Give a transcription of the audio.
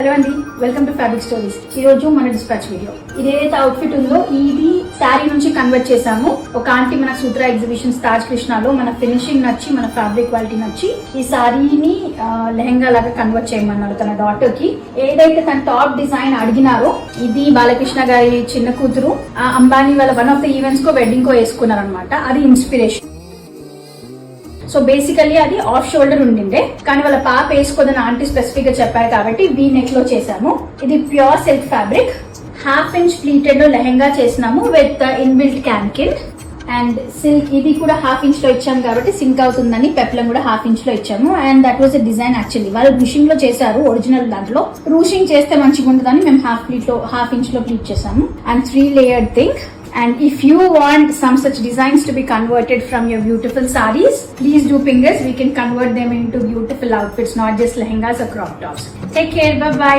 Hello అండి, welcome to fabric stories. ఈ రోజు మన డిస్పాచ్ వీడియో. ఇదేదైతే అవుట్ఫిట్ ఉందో ఇది శారీ నుంచి కన్వర్ట్ చేసాము. ఒక ఆంటీ మన సూత్ర ఎగ్జిబిషన్ తాజ్ కృష్ణలో మన ఫినిషింగ్ నచ్చి, మన ఫ్యాబ్రిక్ క్వాలిటీ నచ్చి ఈ శారీని లెహంగా లాగా కన్వర్ట్ చేయమన్నారు తన డాటర్ కి. ఏదైతే తన టాప్ డిజైన్ అడిగినారో ఇది బాలకృష్ణ గారి చిన్న కూతురు అంబానీ వాళ్ళ వన్ ఆఫ్ ద ఈవెంట్స్ కో వెడ్డింగ్ కో వేసుకున్నారు అనమాట. అది ఇన్స్పిరేషన్. సో బేసికల్లీ అది ఆఫ్ షోల్డర్ ఉండిండే, కానీ వాళ్ళ పాప వేసుకోదని ఆంటీ స్పెసిఫిక్ గా చెప్పారు కాబట్టి వీ నెక్ లో చేసాము. ఇది pure silk fabric, 1/2 inch pleated లో లెహంగా చేసినాము విత్ ఇన్బిల్ట్ క్యాన్కిన్ అండ్ సిల్క్. ఇది కూడా 1/2 ఇంచ్ లో ఇచ్చాము కాబట్టి సింక్ అవుతుందని పెప్లం కూడా 1/2 ఇంచ్ లో ఇచ్చాము. And that was a design actually వాళ్ళు రూషింగ్ లో చేశారు. ఒరిజినల్ దాంట్లో రూషింగ్ చేస్తే మంచిగా ఉంటుందని మేము 1/2 ఇంచ్ లో ప్లీట్ చేసాము. And 3 layered thing. And if you want some such designs to be converted from your beautiful sarees, please do ping us. We can convert them into beautiful outfits, not just lehengas or crop tops. Take care. Bye bye.